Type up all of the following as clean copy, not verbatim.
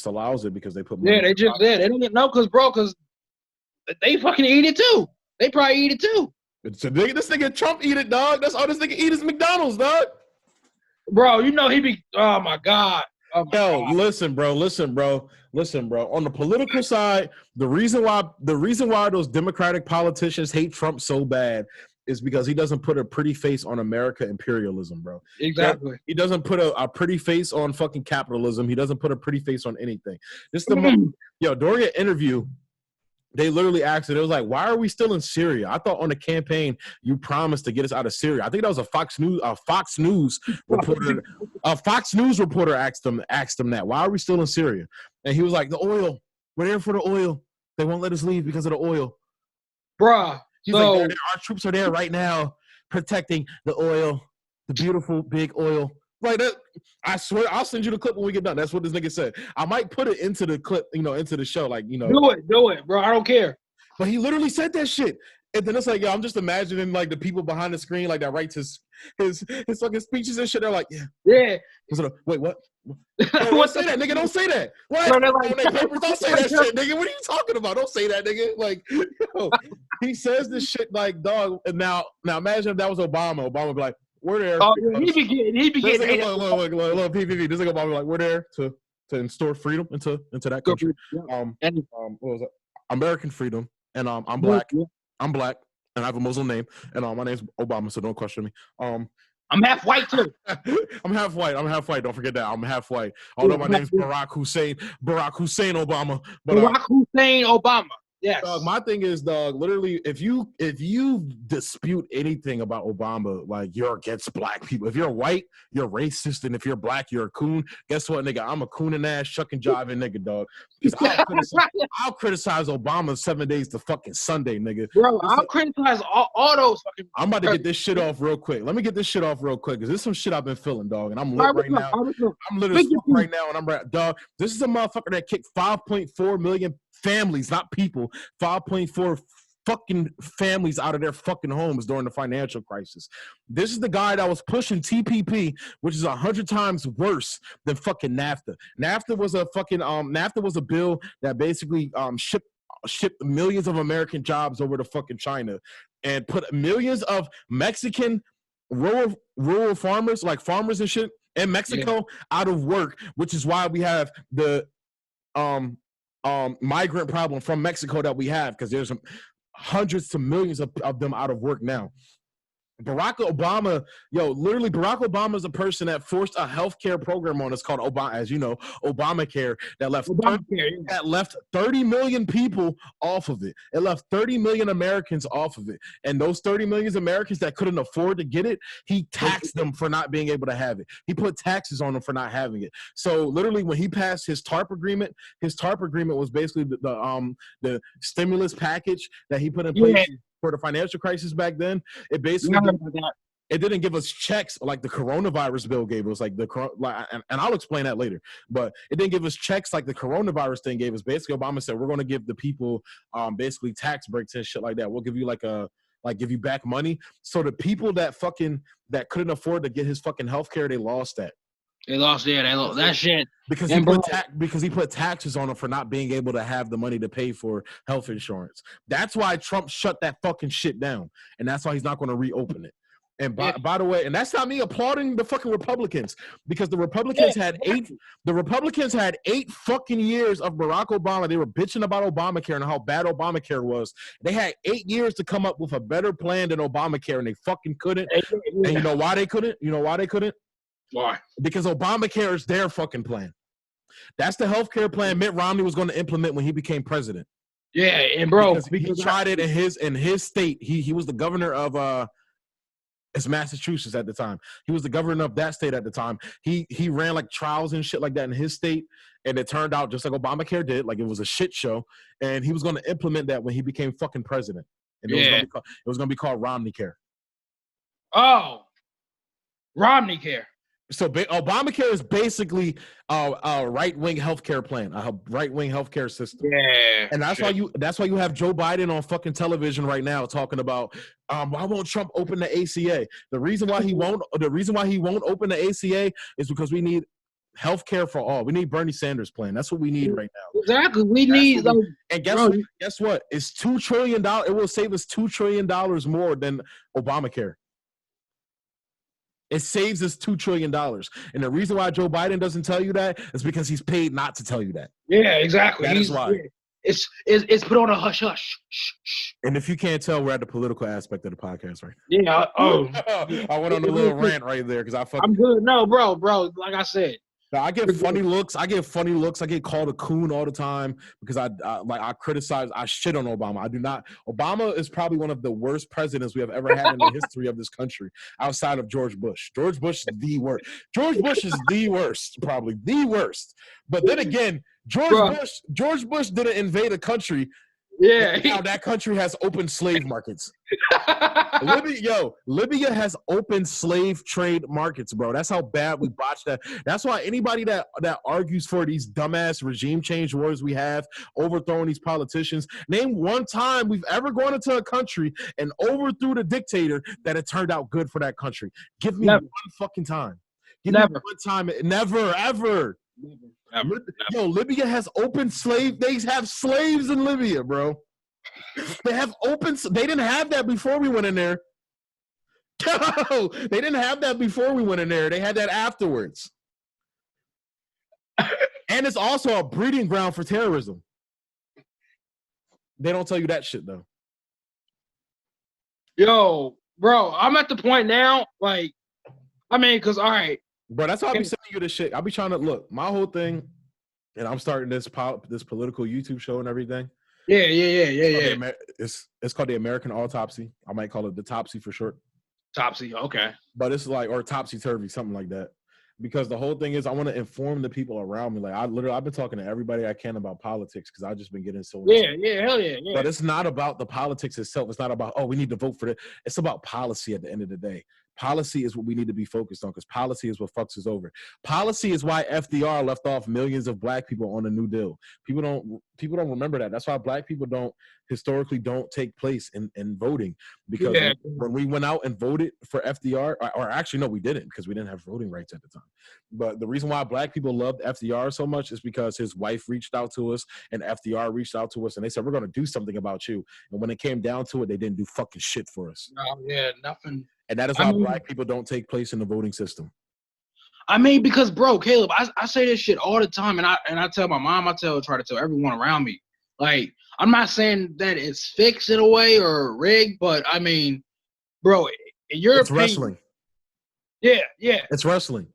allows it because they put money. Yeah, they just did. They don't get no, because they fucking eat it too. They probably eat it too. So this nigga Trump eat it, dog. That's all this nigga eat is McDonald's, dog. Bro, you know he be. Oh my god. Oh my Yo, god. listen, bro. On the political side, the reason why those Democratic politicians hate Trump so bad is because he doesn't put a pretty face on America imperialism, bro. Exactly. He doesn't put a pretty face on fucking capitalism. He doesn't put a pretty face on anything. During an interview, they literally asked it. It was like, why are we still in Syria? I thought on the campaign you promised to get us out of Syria. I think that was a Fox News reporter. A Fox News reporter asked him that. Why are we still in Syria? And he was like, the oil. We're there for the oil. They won't let us leave because of the oil. Bruh. He's like, our troops are there right now protecting the oil, the beautiful big oil. Like that, I swear, I'll send you the clip when we get done. That's what this nigga said. I might put it into the clip, into the show, Do it, bro. I don't care. But he literally said that shit, and then it's like, yo, I'm just imagining like the people behind the screen, like that writes his fucking speeches and shit. They're like, yeah. Wait, what? Don't say that, nigga. Don't say that. What? Bro, don't say that shit, nigga. What are you talking about? Don't say that, nigga. Like, yo, he says this shit like, dog. And now imagine if that was Obama. Obama would be like, we're there. Oh, he be getting. Look, PPP. This nigga Obama be like, we're there to instill freedom into that country. What was that? American freedom. And I'm black. I'm black, and I have a Muslim name. And my name's Obama, so don't question me. I'm half white too. I'm half white. Don't forget that. I'm half white. Although my name's Barack Hussein Obama. But, Barack Hussein Obama. Yes. Dog, my thing is, dog, literally, if you dispute anything about Obama, like you're against black people. If you're white, you're racist, and if you're black, you're a coon. Guess what, nigga? I'm a cooning ass, shucking jiving nigga, dog. I'll criticize Obama 7 days to fucking Sunday, nigga. Bro, I'll criticize all those fucking. I'm about to get this shit off real quick. Let me get this shit off real quick, because there's some shit I've been feeling, dog, and I'm lit right now. I'm lit as fuck right now, and I'm dog. This is a motherfucker that kicked 5.4 million families, not people, 5.4 fucking families out of their fucking homes during the financial crisis. This is the guy that was pushing TPP, which is 100 times worse than fucking NAFTA. NAFTA was a bill that basically shipped millions of American jobs over to fucking China and put millions of Mexican rural farmers, like farmers and shit in Mexico, out of work, which is why we have the migrant problem from Mexico that we have, because there's hundreds to millions of them out of work now. Barack Obama is a person that forced a healthcare program on us called Obamacare, that left 30 million people off of it. It left 30 million Americans off of it. And those 30 million Americans that couldn't afford to get it, he taxed them for not being able to have it. He put taxes on them for not having it. So literally when he passed his TARP agreement was basically the stimulus package that he put in place for the financial crisis back then. It basically didn't give us checks like the coronavirus bill gave us, and I'll explain that later. But it didn't give us checks like the coronavirus thing gave us. Basically, Obama said we're going to give the people basically tax breaks and shit like that. We'll give you give you back money. So the people that couldn't afford to get his fucking healthcare, they lost that. They lost that shit. Because he put taxes on them for not being able to have the money to pay for health insurance. That's why Trump shut that fucking shit down. And that's why he's not going to reopen it. And by the way, and that's not me applauding the fucking Republicans, because the Republicans had 8 fucking years of Barack Obama. They were bitching about Obamacare and how bad Obamacare was. They had 8 years to come up with a better plan than Obamacare, and they fucking couldn't. And you know why they couldn't? Why? Because Obamacare is their fucking plan. That's the healthcare plan Mitt Romney was going to implement when he became president. Yeah, and bro, because he tried it in his state. He was the governor of it's Massachusetts at the time. He was the governor of that state at the time. He ran like trials and shit like that in his state, and it turned out just like Obamacare did, like it was a shit show. And he was going to implement that when he became fucking president. And it was going to be called Romney Care. Oh, Romney Care. So Obamacare is basically a right-wing healthcare plan, a right-wing healthcare system. Yeah, and that's why you have Joe Biden on fucking television right now talking about why won't Trump open the ACA? The reason why he won't open the ACA is because we need Healthcare for all. We need Bernie Sanders plan. That's what we need right now. Exactly. We need and guess what? It's $2 trillion. It will save us $2 trillion more than Obamacare. It saves us $2 trillion. And the reason why Joe Biden doesn't tell you that is because he's paid not to tell you that. Yeah, exactly. That is why. Yeah. It's put on a hush hush. And if you can't tell, we're at the political aspect of the podcast right now. Yeah. I went on a little rant right there because I'm good. No, bro. Like I said. Now, I get funny looks. I get called a coon all the time because I criticize. I shit on Obama. I do not. Obama is probably one of the worst presidents we have ever had in the history of this country, outside of George Bush. George Bush is the worst. George Bush is the worst, probably the worst. But then again, George Bush didn't invade a country. Yeah, now that country has open slave markets. Libya has open slave trade markets, bro. That's how bad we botched that. That's why anybody that argues for these dumbass regime change wars we have, overthrowing these politicians, name one time we've ever gone into a country and overthrew the dictator that it turned out good for that country. Give me one fucking time. Give me one time. Never, ever. Never. Yo, Libya has open slave. They have slaves in Libya, bro. They have open. They didn't have that before we went in there. No, they didn't have that before we went in there. They had that afterwards. And it's also a breeding ground for terrorism. They don't tell you that shit though. Yo, bro, I'm at the point now. Like, I mean, cause all right. Bro, that's why I be sending you this shit. I be trying to look. My whole thing, and I'm starting this political YouTube show and everything. Yeah. It's called the American Autopsy. I might call it the Topsy for short. Topsy, okay. But it's like, or topsy-turvy, something like that. Because the whole thing is, I want to inform the people around me. Like, I've been talking to everybody I can about politics because I've just been getting so. Yeah, hell yeah. But it's not about the politics itself. It's not about, oh, we need to vote for it. It's about policy at the end of the day. Policy is what we need to be focused on because policy is what fucks us over. Policy is why FDR left off millions of black people on the New Deal. People don't remember that. That's why black people historically don't take place in voting because when we went out and voted for FDR, or actually no, we didn't because we didn't have voting rights at the time. But the reason why black people loved FDR so much is because his wife reached out to us and FDR reached out to us and they said, we're going to do something about you. And when it came down to it, they didn't do fucking shit for us. Oh, yeah, nothing. And that is why black people don't take place in the voting system. I mean, because, bro, Caleb, I say this shit all the time, and I tell my mom, try to tell everyone around me. Like, I'm not saying that it's fixed in a way or rigged, but I mean, bro, in your opinion, wrestling. Yeah. It's wrestling.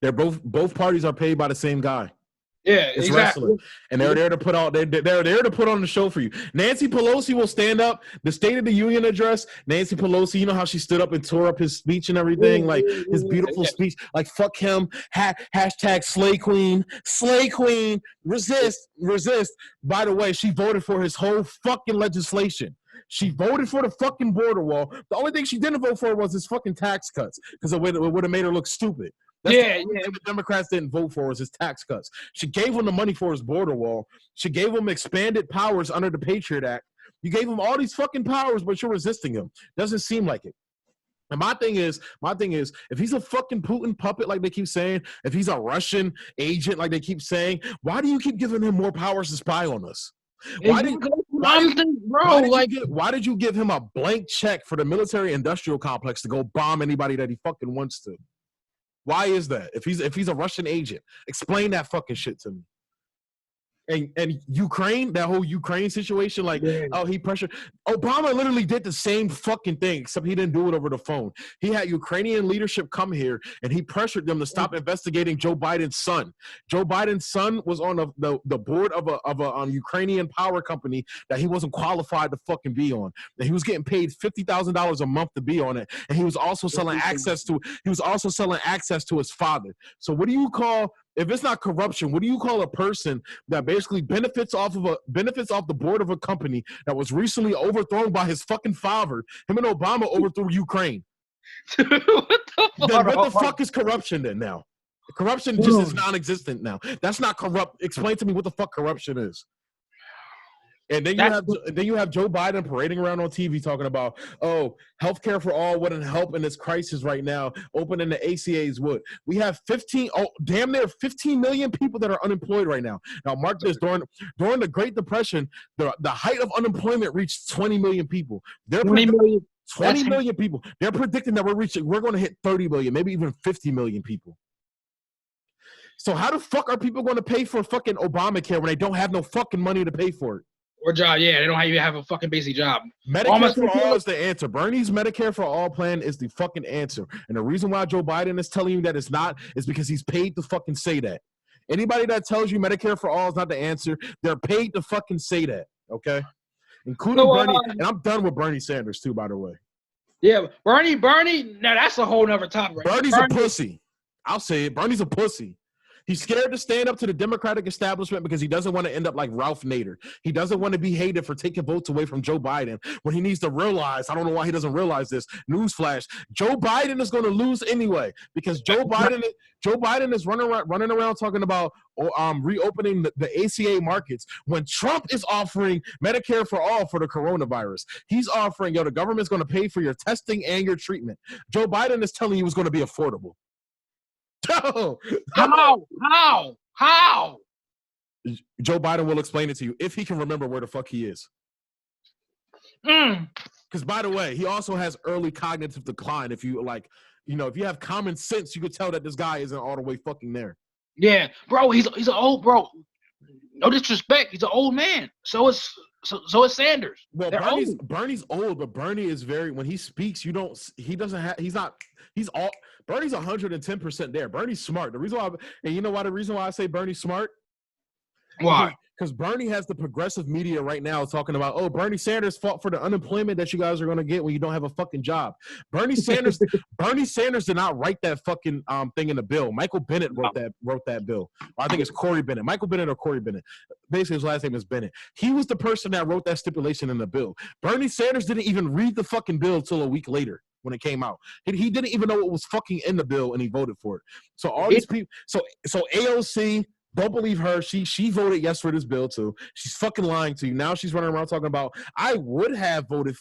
They're both parties are paid by the same guy. Yeah, it's exactly. Wrestling. And they're there to put on. They're there to put on the show for you. Nancy Pelosi will stand up. The State of the Union address. Nancy Pelosi, you know how she stood up and tore up his speech and everything, like his beautiful speech. Like fuck him. Hashtag slay queen. Slay queen. Resist. By the way, she voted for his whole fucking legislation. She voted for the fucking border wall. The only thing she didn't vote for was his fucking tax cuts because it would have made her look stupid. That's the only thing the Democrats didn't vote for was his tax cuts. She gave him the money for his border wall. She gave him expanded powers under the Patriot Act. You gave him all these fucking powers, but you're resisting him. Doesn't seem like it. And my thing is, if he's a fucking Putin puppet like they keep saying, if he's a Russian agent like they keep saying, why do you keep giving him more powers to spy on us? Why did you give him a blank check for the military-industrial complex to go bomb anybody that he fucking wants to? Why is that? If he's a Russian agent, explain that fucking shit to me. And Ukraine, that whole Ukraine situation, like, oh, he pressured. Obama literally did the same fucking thing, except he didn't do it over the phone. He had Ukrainian leadership come here, and he pressured them to stop investigating Joe Biden's son. Joe Biden's son was on the board of a Ukrainian power company that he wasn't qualified to fucking be on. And he was getting paid $50,000 a month to be on it, and he was also selling access to his father. So what do you call? If it's not corruption, what do you call a person that basically benefits off the board of a company that was recently overthrown by his fucking father? Him and Obama overthrew Ukraine. What the fuck is corruption then now? Corruption just is non-existent now. That's not corrupt. Explain to me what the fuck corruption is. And then you have Joe Biden parading around on TV talking about, oh, healthcare for all wouldn't help in this crisis right now. Opening the ACAs would. We have damn near 15 million people that are unemployed right now. Now, mark this: during the Great Depression, the height of unemployment reached 20 million people. 20 million people. They're predicting that we're going to hit 30 million, maybe even 50 million people. So how the fuck are people going to pay for fucking Obamacare when they don't have no fucking money to pay for it? Or job, yeah, they don't even have a fucking basic job. Medicare for all is the answer. Bernie's Medicare for all plan is the fucking answer. And the reason why Joe Biden is telling you that it's not is because he's paid to fucking say that. Anybody that tells you Medicare for all is not the answer, they're paid to fucking say that, okay? Including Bernie. And I'm done with Bernie Sanders, too, by the way. Yeah, Bernie, now that's a whole nother topic. Right? Bernie's a pussy. I'll say it. Bernie's a pussy. He's scared to stand up to the Democratic establishment because he doesn't want to end up like Ralph Nader. He doesn't want to be hated for taking votes away from Joe Biden when he needs to realize, I don't know why he doesn't realize this, newsflash, Joe Biden is going to lose anyway because Joe Biden is running around talking about reopening the ACA markets when Trump is offering Medicare for all for the coronavirus. He's offering, the government's going to pay for your testing and your treatment. Joe Biden is telling you it's going to be affordable. How? Joe Biden will explain it to you if he can remember where the fuck he is. Because by the way, he also has early cognitive decline. If you if you have common sense, you could tell that this guy isn't all the way fucking there. Yeah, bro, he's an old bro. No disrespect, he's an old man. So is Sanders. Well, Bernie's old, but Bernie is when he speaks, Bernie's 110% there. Bernie's smart. The reason why I say Bernie's smart? Why? Because Bernie has the progressive media right now talking about, oh, Bernie Sanders fought for the unemployment that you guys are going to get when you don't have a fucking job. Bernie Sanders did not write that fucking thing in the bill. Michael Bennett wrote that bill. I think it's Corey Bennett. Michael Bennett or Corey Bennett. Basically, his last name is Bennett. He was the person that wrote that stipulation in the bill. Bernie Sanders didn't even read the fucking bill till a week later when it came out. He didn't even know what was fucking in the bill, and he voted for it. So all these people, so AOC. Don't believe her. She voted yes for this bill too. She's fucking lying to you. Now she's running around talking about, I would have voted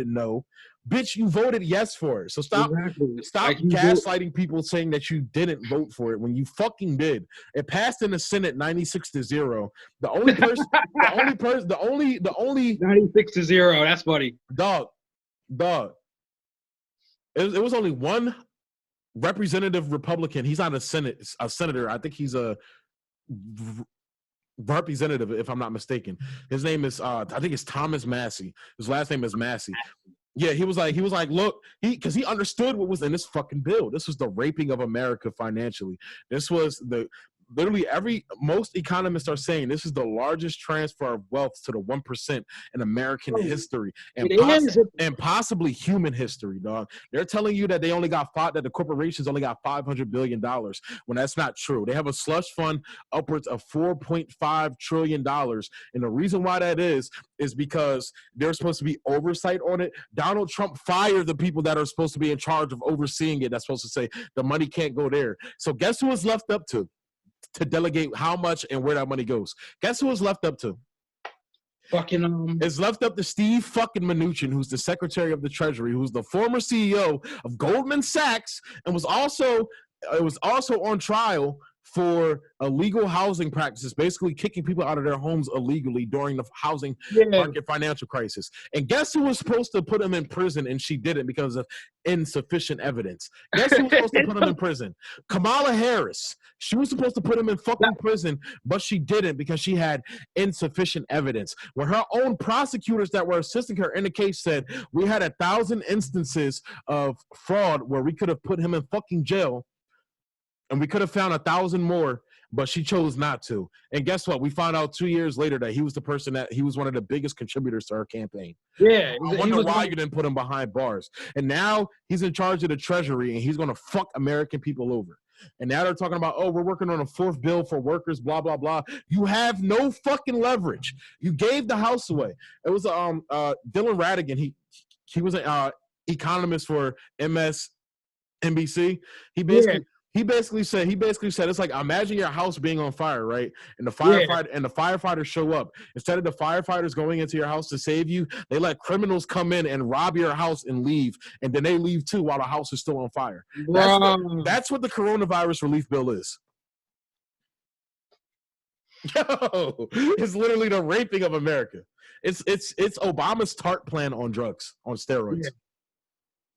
no. Bitch, you voted yes for it. So stop gaslighting people saying that you didn't vote for it when you fucking did. It passed in the Senate 96-0. The only 96-0. That's funny. Dog. It was only one representative Republican. He's not a senator. I think he's a representative, if I'm not mistaken. His name is I think it's Thomas Massey. His last name is Massey. Yeah, he was like, look, because he understood what was in this fucking bill. This was the raping of America financially. This was most economists are saying this is the largest transfer of wealth to the 1% in American history and possibly human history, dog. They're telling you that that the corporations only got $500 billion when that's not true. They have a slush fund upwards of $4.5 trillion. And the reason why that is because there's supposed to be oversight on it. Donald Trump fired the people that are supposed to be in charge of overseeing it. That's supposed to say the money can't go there. So guess who it's left up to delegate how much and where that money goes? Guess who it's left up to? It's left up to Steve fucking Mnuchin, who's the Secretary of the Treasury, who's the former CEO of Goldman Sachs and was also on trial for illegal housing practices, basically kicking people out of their homes illegally during the housing market financial crisis. And guess who was supposed to put him in prison and she didn't because of insufficient evidence? Guess who was supposed to put him in prison? Kamala Harris. She was supposed to put him in fucking prison, but she didn't because she had insufficient evidence. When her own prosecutors that were assisting her in the case said, we had 1,000 instances of fraud where we could have put him in fucking jail, and we could have found 1,000 more, but she chose not to. And guess what? We found out 2 years later that he was one of the biggest contributors to her campaign. Yeah. I wonder why you didn't put him behind bars. And now he's in charge of the Treasury, and he's going to fuck American people over. And now they're talking about, oh, we're working on a fourth bill for workers, blah, blah, blah. You have no fucking leverage. You gave the House away. It was Dylan Ratigan. He was an economist for MSNBC. He He basically said it's like, imagine your house being on fire, right? And the firefighters show up. Instead of the firefighters going into your house to save you, they let criminals come in and rob your house and leave, and then they leave too while the house is still on fire. That's what the coronavirus relief bill is. Yo, it's literally the raping of America. It's Obama's TARP plan on drugs, on steroids. Yeah.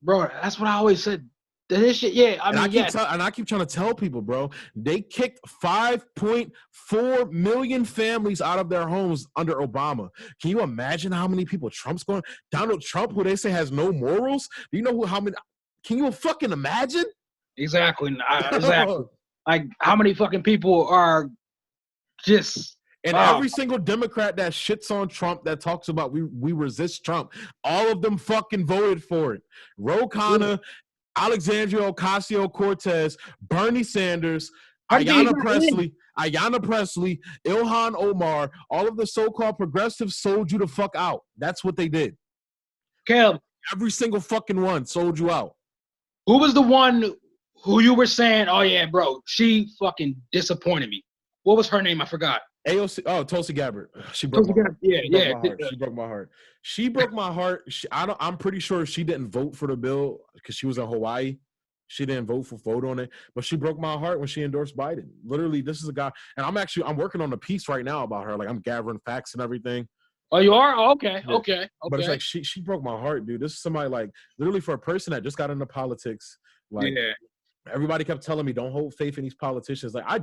Bro, that's what I always said. This shit, yeah. I keep trying to tell people, bro, they kicked 5.4 million families out of their homes under Obama. Can you imagine how many people Trump's going? Donald Trump, who they say has no morals. Do you know how many? Can you fucking imagine? Exactly. Like, how many fucking people are just. And every single Democrat that shits on Trump, that talks about we resist Trump, all of them fucking voted for it. Ro Khanna, Alexandria Ocasio-Cortez, Bernie Sanders, Ayanna Pressley, Ilhan Omar, all of the so-called progressives sold you the fuck out. That's what they did. Caleb. Every single fucking one sold you out. Who was the one who you were saying, oh yeah, bro, she fucking disappointed me? What was her name? I forgot. AOC. Oh, Tulsi Gabbard. She broke my heart. She broke my heart. She broke my heart. I'm pretty sure she didn't vote for the bill because she was in Hawaii. She didn't vote on it, but she broke my heart when she endorsed Biden. Literally, this is a guy, and I'm working on a piece right now about her. Like, I'm gathering facts and everything. Oh, you are? Oh, okay. Yeah. Okay. But it's like she broke my heart, dude. This is somebody, like, literally, for a person that just got into politics, like. Yeah. Everybody kept telling me, don't hold faith in these politicians. Like, I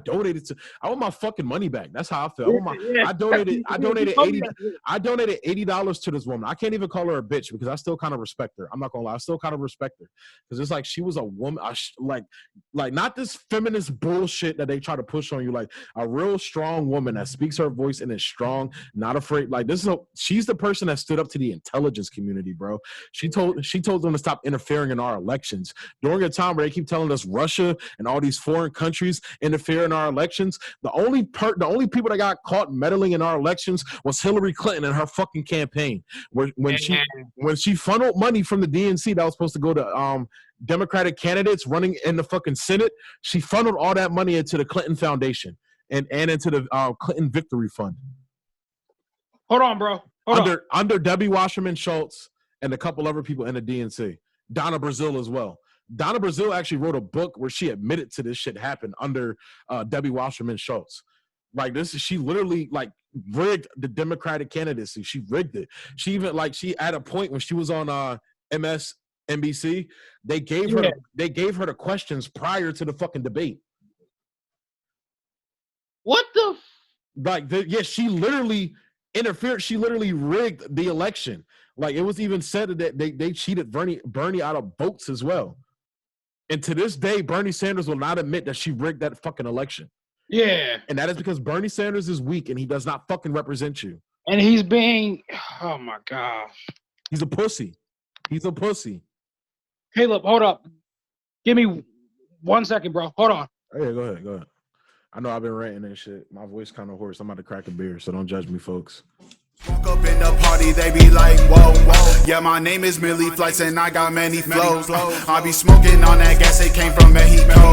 want my fucking money back. That's how I feel. I donated $80 to this woman. I can't even call her a bitch because I still kind of respect her. I'm not gonna lie. I still kind of respect her. Because it's like, she was a woman, like not this feminist bullshit that they try to push on you, like a real strong woman that speaks her voice and is strong, not afraid. Like, she's the person that stood up to the intelligence community, bro. She told them to stop interfering in our elections during a time where they keep telling us Russia and all these foreign countries interfere in our elections. The only people that got caught meddling in our elections was Hillary Clinton and her fucking campaign. When she funneled money from the DNC that was supposed to go to Democratic candidates running in the fucking Senate, she funneled all that money into the Clinton Foundation and into the Clinton Victory Fund. Hold on, bro. Under Debbie Wasserman Schultz and a couple other people in the DNC. Donna Brazile as well. Donna Brazile actually wrote a book where she admitted to this shit happened under Debbie Wasserman Schultz. Like, she literally, like, rigged the Democratic candidacy. She rigged it. She even, like, she at a point when she was on MSNBC, they gave her the questions prior to the fucking debate. What the? She literally interfered. She literally rigged the election. Like, it was even said that they cheated Bernie out of votes as well. And to this day, Bernie Sanders will not admit that she rigged that fucking election. Yeah. And that is because Bernie Sanders is weak and he does not fucking represent you. And he's being, oh my gosh. He's a pussy. Caleb, hold up. Give me 1 second, bro. Hold on. Yeah, go ahead. I know I've been ranting and shit. My voice kind of hoarse. I'm about to crack a beer, so don't judge me, folks. Walk up in the party, they be like, whoa, whoa. Yeah, my name is Millie Flights and I got many flows. I be smoking on that gas, it came from Mexico.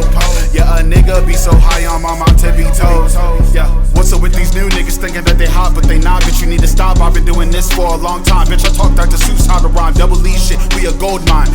Yeah, a nigga be so high, I'm on my tippy toes. Yeah, what's up with these new niggas thinking that they hot, but they not, bitch, you need to stop. I've been doing this for a long time, bitch, I talk Dr. Seuss how to rhyme, double E shit, we a gold mine.